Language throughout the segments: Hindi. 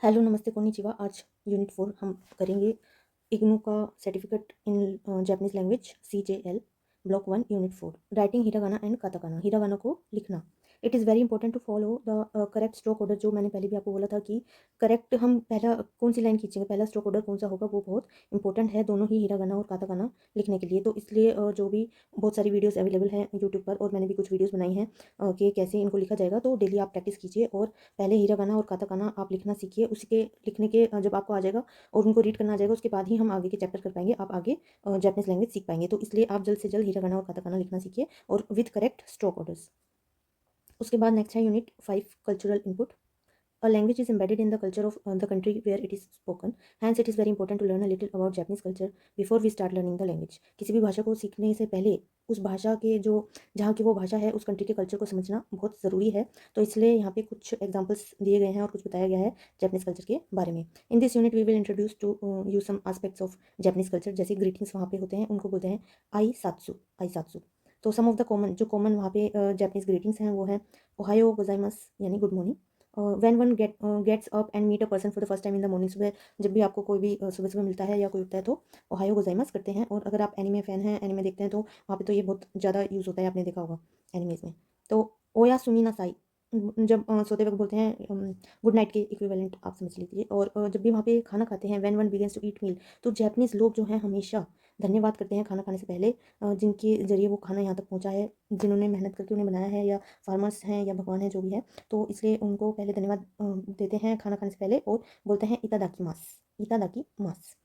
हेलो, नमस्ते, कोनिचिवा। आज यूनिट 4 हम करेंगे इग्नू का certificate in Japanese language CJL block 1 unit 4 writing hiragana and katakana. Hiragana को लिखना। It is very important to follow the correct stroke order. जो मैंने पहले भी आपको बोला था कि करेक्ट हम पहला कौन सी लाइन खींचेंगे, पहला स्ट्रोक ऑर्डर कौन सा होगा, वो बहुत इंपॉर्टेंट है दोनों ही हिरागाना और काताकाना लिखने के लिए। तो इसलिए जो भी बहुत सारी वीडियोज़ अवेलेबल हैं यूट्यूब पर, और मैंने भी कुछ वीडियोज़ बनाई हैं कि कैसे इनको लिखा जाएगा। तो डेली आप प्रैक्टिस कीजिए और पहले हिरागाना और काताकाना आप लिखना सीखिए। उसके लिखने के जब आपको आ जाएगा और उनको रीड करना आ जाएगा, उसके बाद ही हम आगे के चैप्टर कर पाएंगे, आप आगे जापानीज लैंग्वेज सीख पाएंगे। तो इसलिए आप जल्द से जल्द हिरागाना और काताकाना लिखना सीखिए और विद करेक्ट स्ट्रोक ऑर्डर्स। उसके बाद नेक्स्ट है unit 5 cultural input. A language is embedded in the culture of the country where it is spoken. Hence, it is very important to learn a little about Japanese culture before we start learning the language. किसी भी भाषा को सीखने से पहले उस भाषा के जो जहाँ की वो भाषा है उस कंट्री के कल्चर को समझना बहुत ज़रूरी है। तो इसलिए यहाँ पे कुछ एग्जांपल्स दिए गए हैं और कुछ बताया गया है जापानीज कल्चर के बारे में। In this unit we will introduce to you some aspects of Japanese culture. जैसे ग्रीटिंग्स वहाँ पे होते हैं, उनको बोलते हैं आई सात्सु। आई सात्सु। तो सम ऑफ द कॉमन वहाँ पे जापानीज ग्रीटिंग्स हैं वो हैं ओहायो गोजाइमस यानी good morning. When one gets up and meet a person for the first time in the morning. सुबह जब भी आपको कोई भी सुबह सुबह मिलता है या कोई उठता है तो ओहायो गोजाइमस करते हैं। और अगर आप एनिमे फ़ैन हैं, एनिमे देखते हैं, तो वहाँ पे तो ये बहुत ज़्यादा यूज़ होता है, आपने देखा होगा एनिमेज़ में। तो ओया सुमी ना साई जब सोते वक्त बोलते हैं, गुड नाइट के इक्विवेलेंट आप समझ लीजिए। और जब भी वहाँ पे खाना खाते हैं, when one begins to eat meal, तो जैपनीज़ लोग जो हैं हमेशा धन्यवाद करते हैं खाना खाने से पहले, जिनके ज़रिए वो खाना यहाँ तक पहुँचा है, जिन्होंने मेहनत करके उन्हें बनाया है, या फार्मर्स हैं या भगवान है जो भी है। तो इसलिए उनको पहले धन्यवाद देते हैं खाना खाने से पहले और बोलते हैं इतादाकी मास। इतादाकी मास।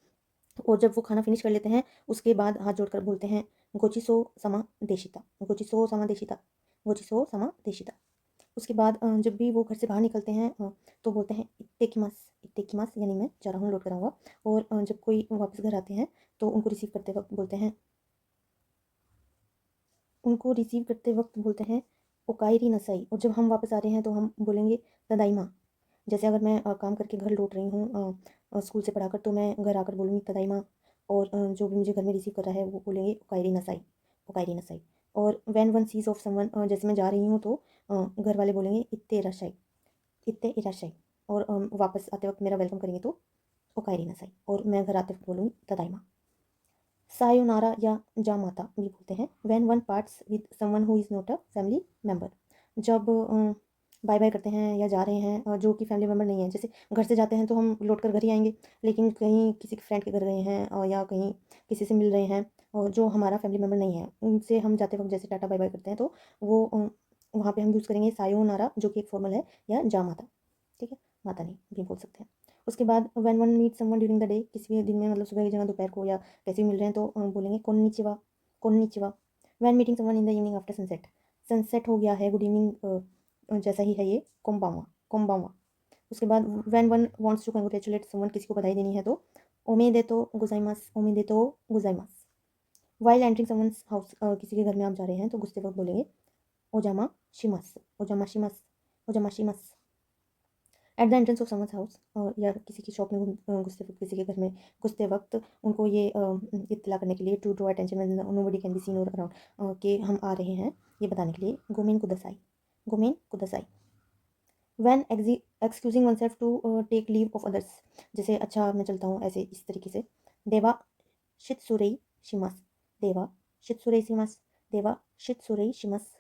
और जब वो खाना फिनिश कर लेते हैं उसके बाद हाथ जोड़कर बोलते हैं गोचिसो समा देशिता। गोचिसो समा देशिता। गोचिसो समा देशिता। उसके बाद जब भी वो घर से बाहर निकलते हैं तो बोलते हैं इत्तेकिमास। इत्तेकिमास यानी मैं जा रहा हूँ, लौट कर आऊँगा। और जब कोई वापस घर आते हैं तो उनको रिसीव करते वक्त बोलते हैं ओकायरी नसाई। और जब हम वापस आ रहे हैं तो हम बोलेंगे तदाइमा। जैसे अगर मैं काम करके घर लौट रही हूँ स्कूल से पढ़ाकर, तो मैं घर आकर बोलूँगी तदाइमा। और जो भी मुझे घर में रिसीव कर रहा है वो बोलेंगे ओकायरी नसाई। ओकायरी नसाई। और when one seize of someone, जैसे मैं जा रही हूँ तो घर वाले बोलेंगे इत्ते इराशाई। इत्ते इराशाई। और वापस आते वक्त मेरा वेलकम करेंगे तो ओकायरी नसाई। और मैं घर आते वक्त बोलूँगी तदाइमा। सायोनारा या जामाता भी बोलते हैं when one parts with someone who is not a family member. जब बाय बाय करते हैं या जा रहे हैं जो कि फैमिली मेम्बर नहीं है। जैसे घर से जाते हैं तो हम लौट कर घर ही आएंगे, लेकिन कहीं किसी फ्रेंड के घर गए हैं या कहीं किसी से मिल रहे हैं और जो हमारा फैमिली मेम्बर नहीं है, उनसे हम जाते वक्त जैसे टाटा बाय बाय करते हैं, तो वो वहाँ पे हम यूज़ करेंगे सायोनारा, जो कि एक फॉर्मल है, या जामाता। ठीक है, माता नहीं भी बोल सकते हैं। उसके बाद when one meet someone during the day, किसी भी दिन में, मतलब सुबह की जगह दोपहर को या कैसे भी मिल रहे हैं, तो बोलेंगे konnichiwa. Konnichiwa. When meeting someone in the evening after sunset. Sunset हो गया है, गुड इवनिंग जैसा ही है ये, कोम्बावा। कोम्बावा। उसके बाद when one wants to congratulate someone, किसी को बधाई देनी है, तो ओमेदे तो गुजाइमास। ओमेदे तो गुजाइमास। वाइल एंटरिंग समवन्स हाउस, किसी के घर में आप जा रहे हैं तो गुस्से वक्त बोलेंगे ojama shimasu. Ojama shimasu. Ojama shimasu. At the entrance of someone's house, या किसी की शॉप में घुसते वक्त, किसी के घर में घुसते वक्त, उनको ये इत्तला करने के लिए, to draw attention when nobody can be seen और अराउंड, कि हम आ रहे हैं, ये बताने के लिए gomen kudasai. Gomen kudasai. When excusing oneself to take leave of others. जैसे अच्छा मैं चलता हूँ, ऐसे इस तरीके से। देवा शित्सुरेई शिमास। देवा शित्सुरेई शिमास। देवा शित्सुरेई शिमास।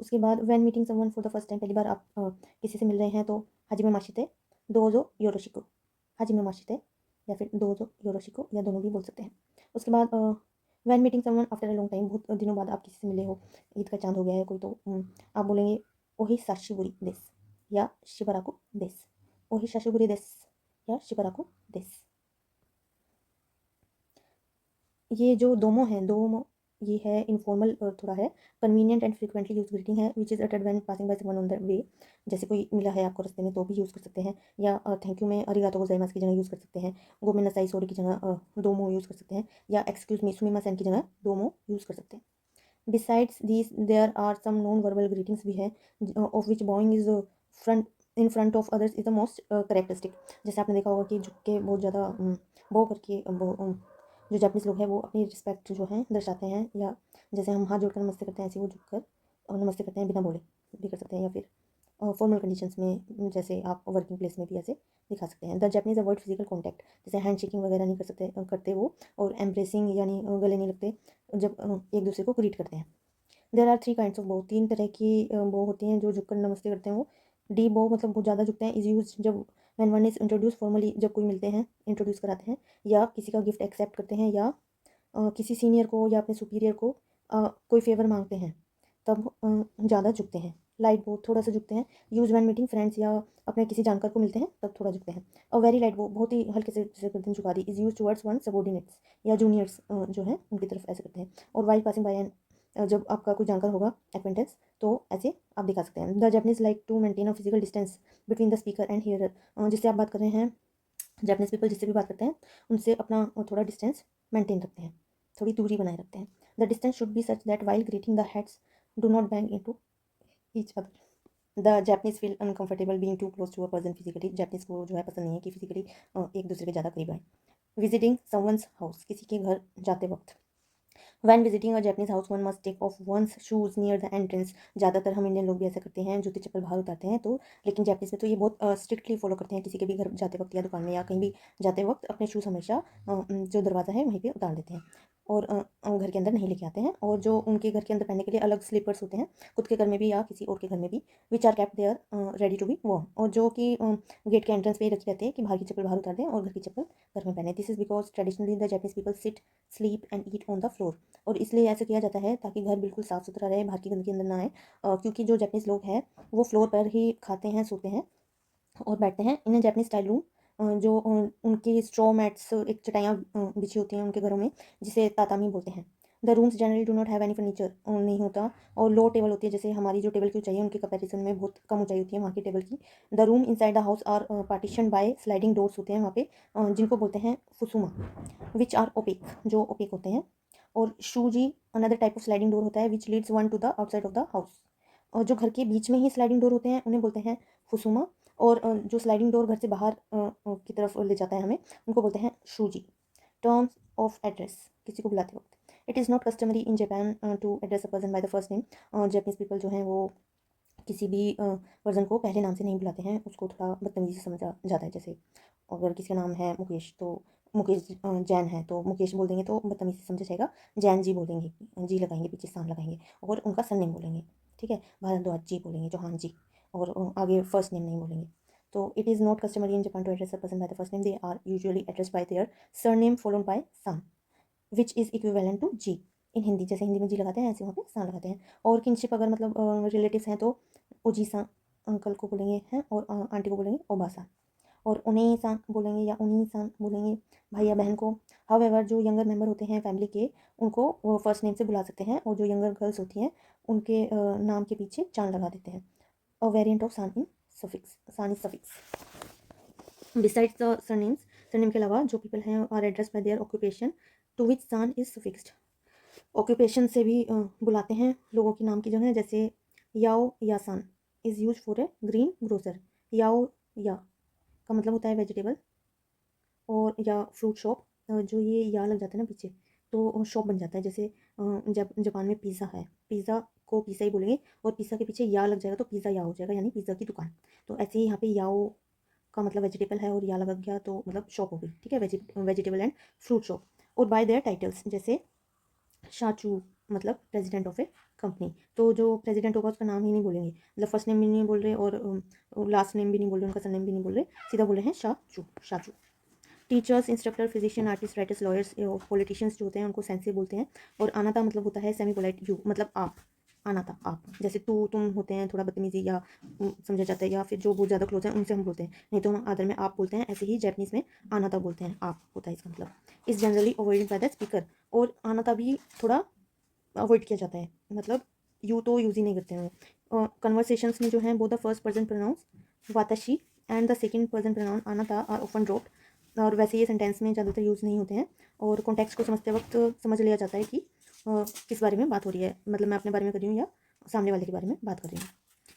उसके बाद when meeting someone for the first time, पहली बार आप किसी से मिल रहे हैं, तो हाजिमे माशिते दोजो योरोशिको। हाजिमे माशिते या फिर दोजो योरोशिको, या दोनों भी बोल सकते हैं। उसके बाद when meeting someone after a long time, बहुत दिनों बाद आप किसी से मिले हो, ईद का चांद हो गया है कोई, तो आप बोलेंगे ओही साशिबुरी देस, या शिबराकु देस। ओही साशिबुरी देस या शिबराकु देस। ये जो दोमो हैं, दोमो, ये है इनफॉर्मल, थोड़ा है। Convenient and frequently use greeting है विच इज़ अटेड when passing by someone on the way. जैसे कोई मिला है आपको रास्ते में तो भी यूज़ कर सकते हैं, या थैंक यू में अरिगातो गोजाइमास की जगह यूज़ कर सकते हैं। गोमेन नासाई सॉरी की जगह दोमो यूज़ कर सकते हैं, या एक्सक्यूज मी सुमिमासेन की जगह दोमो यूज़ कर सकते हैं। Besides these there are some non verbal greetings भी हैं, of which bowing is front in front of others is the most characteristic. जैसे आपने देखा होगा कि झुक के बहुत ज़्यादा बो करके जो जापानीज लोग हैं वो अपनी रिस्पेक्ट जो है दर्शाते हैं, या जैसे हम हाथ जोड़कर नमस्ते करते हैं, ऐसे वो झुककर नमस्ते करते हैं, बिना बोले भी कर सकते हैं, या फिर फॉर्मल कंडीशंस में, जैसे आप वर्किंग प्लेस में भी ऐसे दिखा सकते हैं। The Japanese avoid physical contact, जैसे हैंड शेकिंग वगैरह नहीं कर सकते करते वो, और एम्ब्रेसिंग यानी गले नहीं लगते जब एक दूसरे को ग्रीट करते हैं। देयर आर 3 काइंड्स ऑफ बो, 3 तरह की बो होती हैं जो झुककर नमस्ते करते हैं वो। डी बो मतलब बहुत ज़्यादा झुकते हैं, इज़ यूज जब when one is introduce formally, जब कोई मिलते हैं इंट्रोड्यूस कराते हैं, या किसी का गिफ्ट एक्सेप्ट करते हैं, या किसी सीनियर को या अपने सुपीरियर को कोई फेवर मांगते हैं, तब ज़्यादा झुकते हैं। लाइट बो थोड़ा सा झुकते हैं, यूज व्हेन मीटिंग फ्रेंड्स या अपने किसी जानकार को मिलते हैं तब थोड़ा झुकते हैं। और वेरी लाइट बो बहुत ही हल्के से जैसे गर्दन झुका दी, is use towards one subordinates या जूनियर्स जो है उनकी तरफ ऐसे करते हैं। और वाइल पासिंग बाय एन, जब आपका कोई जानकार होगा एक्वेंटेंस, तो ऐसे आप दिखा सकते हैं। The Japanese like to maintain a physical distance between the speaker and hearer, जिससे आप बात कर रहे हैं, जैपनीज पीपल जिससे भी बात करते हैं उनसे अपना थोड़ा डिस्टेंस मेंटेन रखते हैं, थोड़ी दूरी बनाए रखते हैं। The distance should be such that while greeting the heads do not bang into each other. The Japanese feel uncomfortable being too close to a person physically, Japanese को जो है पसंद नहीं है कि फिजिकली एक दूसरे के ज़्यादा करीब आए। विजिटिंग समवंस हाउस, किसी के घर जाते वक्त। When visiting a Japanese house, one must take off one's shoes near the entrance। ज़्यादातर हम इंडियन लोग भी ऐसा करते हैं, जूते चप्पल बाहर उतारते हैं, तो लेकिन जापानीज में तो ये बहुत स्ट्रिक्टली फॉलो करते हैं। किसी के भी घर जाते वक्त या दुकान में या कहीं भी जाते वक्त अपने शूज़ हमेशा जो दरवाज़ा है वहीं पे उतार देते हैं, और घर के अंदर नहीं लेके आते हैं। और जो उनके घर के अंदर पहनने के लिए अलग स्लीपर्स होते हैं, खुद के घर में भी या किसी और के घर में भी, which are kept there ready to be worn, और जो कि गेट के एंट्रेंस पे ही रखे रहते हैं कि बाहर की चप्पल बाहर उतार दें और घर की चप्पल घर में पहने। This is because traditionally the Japanese people sit, sleep and eat on the floor, और इसलिए ऐसा किया जाता है ताकि घर बिल्कुल साफ़ सुथरा रहे, बाहर की गंदगी अंदर ना आए, क्योंकि जो जापानीज़ लोग हैं वो फ्लोर पर ही खाते हैं, सोते हैं और बैठते हैं। इन जापानीज स्टाइल रूम, जो उनकी स्ट्रॉ मैट्स, एक चटाइयाँ बिछी होती हैं उनके घरों में, जिसे तातामी बोलते हैं। The rooms generally do not have any furniture, नहीं होता, और लो टेबल होती है, जैसे हमारी जो टेबल की ऊंचाई है उनके कंपैरिजन में बहुत कम ऊंचाई होती है वहाँ की टेबल की। The room inside the house are partition by sliding doors होते हैं वहाँ पे, जिनको बोलते हैं फुसुमा, विच आर ओपेक, जो ओपेक होते हैं। और shoji another type of sliding door होता है which leads one to the outside of the house, और जो घर के बीच में ही स्लाइडिंग डोर होते हैं उन्हें बोलते हैं फुसुमा, और जो स्लाइडिंग डोर घर से बाहर की तरफ ले जाता है हमें, उनको बोलते हैं शूजी। टर्म्स ऑफ एड्रेस, किसी को बुलाते वक्त। It is not customary in Japan to address a person by the first name, Japanese people जो हैं वो किसी भी पर्सन को पहले नाम से नहीं बुलाते हैं, उसको थोड़ा बदतमीजी से समझा जाता है। जैसे अगर किसी का नाम है मुकेश, तो मुकेश जैन है तो मुकेश बोल देंगे तो बदतमीजी से समझा जाएगा, जैन जी बोलेंगे, जी लगाएंगे, पीछे सांस लगाएंगे, और उनका सरनेम बोलेंगे, ठीक है, भारद्वाज जी बोलेंगे, चौहान जी, और आगे फर्स्ट नेम नहीं बोलेंगे। तो it is not customary in Japan to address a person by the first name, they are usually address by their surname followed by san, which is equivalent to ji in Hindi. जैसे हिंदी में जी लगाते हैं ऐसे वहाँ पे सान लगाते हैं। और किनशिप अगर मतलब रिलेटिव्स हैं तो ओजी अंकल को बोलेंगे हैं, और आंटी को बोलेंगे ओबासा, और उन्हें सान बोलेंगे या उन्हीं सान बोलेंगे भाई या बहन को। हाउएवर जो यंगर मेंबर होते हैं फैमिली के, उनको वो फर्स्ट नेम से बुला सकते हैं, और जो यंगर गर्ल्स होती हैं उनके नाम के पीछे चांद लगा देते हैं। अ variant of san in suffix, san is suffix. Besides the surnames, surname के अलावा जो पीपल हैं are address by their occupation to which san is सफिक्स्ड। Occupation से भी बुलाते हैं लोगों के नाम की जगह, जैसे yao yasan is use for a greengrocer. Yao या का मतलब होता है वेजिटेबल, और या फ्रूट शॉप, जो ये या लग जाता है ना पीछे तो शॉप बन जाता है। जैसे जब जापान में पिज़्ज़ा है, पिज़्ज़ा को पिज़्ज़ा ही बोलेंगे, और पिज़्ज़ा के पीछे या लग जाएगा तो पिज़्ज़ा या हो जाएगा, यानी पिज़्ज़ा की दुकान। तो ऐसे ही यहाँ पे याओ का मतलब वेजिटेबल है और या लग गया तो मतलब शॉप हो गई, ठीक है, वेजिटेबल एंड फ्रूट शॉप। और बाय देयर टाइटल्स, जैसे शाचू मतलब प्रेसिडेंट ऑफ ए कंपनी, तो जो प्रेसिडेंट होगा उसका नाम ही नहीं बोलेंगे, मतलब फर्स्ट नेम भी नहीं बोल रहे और लास्ट नेम भी नहीं बोल रहे, उनका सरनेम भी नहीं बोल रहे, सीधा बोल रहे हैं shachou, shachou. Teachers, instructor, physician, artist, writers, lawyers, politicians जो होते हैं उनको सेंसे बोलते हैं। और आनाता मतलब होता है सेमी पोलाइट यू, मतलब आप, आनाता आप, जैसे तू तुम होते हैं थोड़ा बदतमीजी या समझा जाता है, या फिर जो बहुत ज़्यादा क्लोज हैं उनसे हम बोलते हैं, नहीं तो हम आदर में आप बोलते हैं। ऐसे ही जैपनीज़ में आनाता बोलते हैं, आप होता है इसका मतलब। इस generally avoided by the speaker, और आनाता भी थोड़ा अवॉइड किया जाता है, मतलब यू तो यूज़ ही नहीं करते हैं वो। कन्वर्सेशंस में जो है both the first person pronouns watashi and the second person pronoun anata are often dropped, और वैसे ये सेंटेंस में ज़्यादातर यूज़ नहीं होते हैं। और कॉन्टेक्स्ट को समझते वक्त समझ लिया जाता है कि किस बारे में बात हो रही है, मतलब मैं अपने बारे में कर रही हूँ या सामने वाले के बारे में बात कर रही हूँ।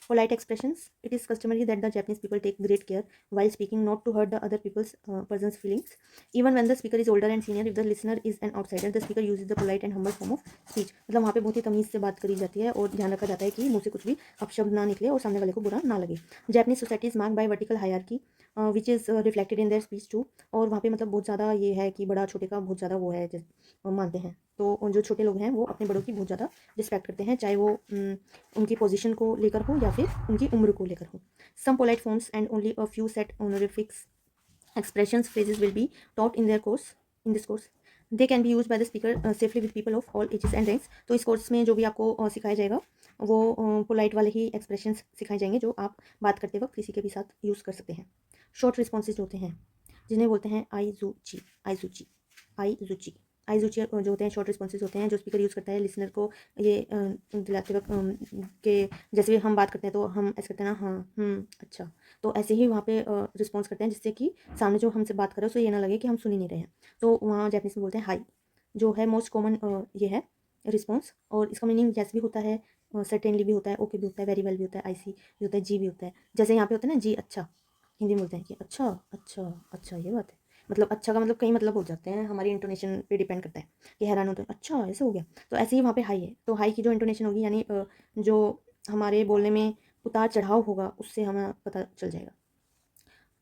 Polite expressions. It is customary that the Japanese people take great care while speaking not to hurt the other person's feelings. Even when the speaker is older and senior, if the listener is an outsider, the speaker uses the polite and humble form of speech. मतलब वहाँ पे बहुत ही तमीज़ से बात करी जाती है और ध्यान रखा जाता है कि मुंह से कुछ भी अपशब्द ना निकले और सामने वाले को बुरा ना लगे. Japanese society is marked by vertical hierarchy, which is reflected in their speech too. और वहाँ पे मतलब बहुत ज़्यादा ये है कि बड़ा छोटे का बहुत ज़्यादा वो है मानते हैं. तो जो छोटे लोग हैं वो अपने बड़ों की बहुत ज़्यादा रिस्पेक्ट करते हैं, चाहे वो उनकी पोजीशन को लेकर हो या फिर उनकी उम्र को लेकर हो. Some polite forms and only a few set honorifics expressions phrases will be taught in this course. They can be used by the speaker safely with people of all ages and ranks. तो इस कोर्स में जो भी आपको सिखाया जाएगा वो पोलाइट वाले ही एक्सप्रेशंस सिखाए जाएंगे जो आप बात करते वक्त किसी के भी साथ यूज़ कर सकते हैं. शॉर्ट रिस्पॉन्सेज होते हैं जिन्हें बोलते हैं आइजूची. आइजूची आइजूची आइजूची जो होते हैं शॉर्ट रिस्पॉन्सेज होते हैं जो स्पीकर यूज़ करता है लिसनर को ये दिलाते वक्त के जैसे भी हम बात करते हैं तो हम ऐसे करते हैं ना, हाँ अच्छा, तो ऐसे ही वहाँ पे रिस्पॉन्स करते हैं जिससे कि सामने जो हमसे बात कर रहे हो उसे ये ना लगे कि हम सुन ही नहीं रहे हैं. तो वहाँ जैपनीज में बोलते हैं हाई, जो है मोस्ट कॉमन ये है रिस्पॉन्स. और इसका मीनिंग जैसे भी होता है, सर्टेनली भी होता है, ओके भी होता है, वेरी वेल भी होता है, आई सी भी होता है, जी भी होता है. जैसे यहाँ पे होता है ना जी अच्छा, हिंदी में बोलते हैं कि अच्छा अच्छा अच्छा, ये बात है. मतलब अच्छा का मतलब कई मतलब हो जाते हैं, हमारी इंटोनेशन पे डिपेंड करता है कि हैरान होते हैं अच्छा ऐसे हो गया. तो ऐसे ही वहाँ पे हाई है, तो हाई की जो इंटोनेशन होगी यानी जो हमारे बोलने में उतार चढ़ाव होगा उससे हमें पता चल जाएगा.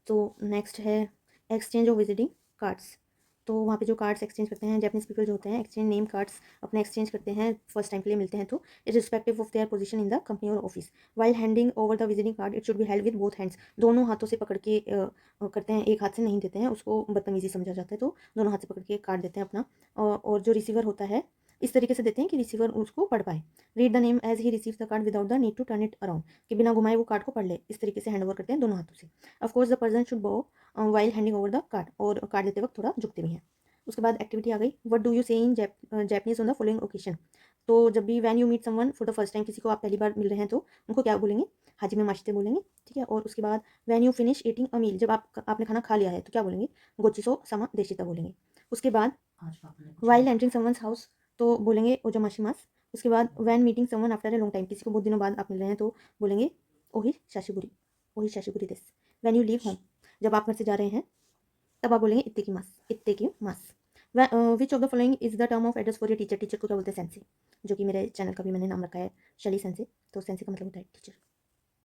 तो नेक्स्ट है एक्सचेंज ऑफ विजिटिंग कार्ड्स. तो वहाँ पे जो कार्ड्स एक्सचेंज करते हैं जापानीज पीपल जो होते हैं एक्सचेंज नेम कार्ड्स अपने एक्सचेंज करते हैं फर्स्ट टाइम के लिए मिलते हैं तो respective of their position in the company और office. While handing over the visiting card it should be held with both hands. दोनों हाथों से पकड़ के करते हैं, एक हाथ से नहीं देते हैं, उसको बदतमीजी समझा जाता है. तो दोनों हाथ से पकड़ के कार्ड देते हैं अपना. और जो रिसीवर होता है इस तरीके से देते हैं कि रिसीवर उसको पढ़ पाए. Read the name as he receive the card without the need to turn it around, कि बिना घुमाए वो कार्ड को पढ़ ले. इस तरीके से हैंड ओवर करते हैं दोनों हाथों से. Of course the person should bow while handing over the card, और कार्ड देते वक्त थोड़ा झुकते भी हैं. उसके बाद एक्टिविटी आ गई. What do you say in Japanese on the following occasion. तो जब भी when you meet someone for the first time, किसी को आप पहली बार मिल रहे हैं तो उनको क्या बोलेंगे, हाजिमे माशिते बोलेंगे. ठीक है. और उसके बाद when you finish eating a meal, जब आपने खाना खा लिया है तो क्या बोलेंगे, गोचिसो समा देशिता बोलेंगे. उसके बाद वाइल एंटरिंग समवन्स हाउस तो बोलेंगे ओजामाशिमास. उसके बाद when meeting someone after a long time, किसी को बहुत दिनों बाद आप मिल रहे हैं तो बोलेंगे ओही शाशिबुरी, ओही शाशिबुरी देस. वैन यू लीव होम, जब आप घर से जा रहे हैं तब आप बोलेंगे इत्ते की मास. Which of the following is the term of address for your teacher. Teacher को क्या बोलते हैं सेंसे, जो कि मेरे चैनल का भी मैंने नाम रखा है शली सेंसे. तो सेंसे का मतलब होता है टीचर.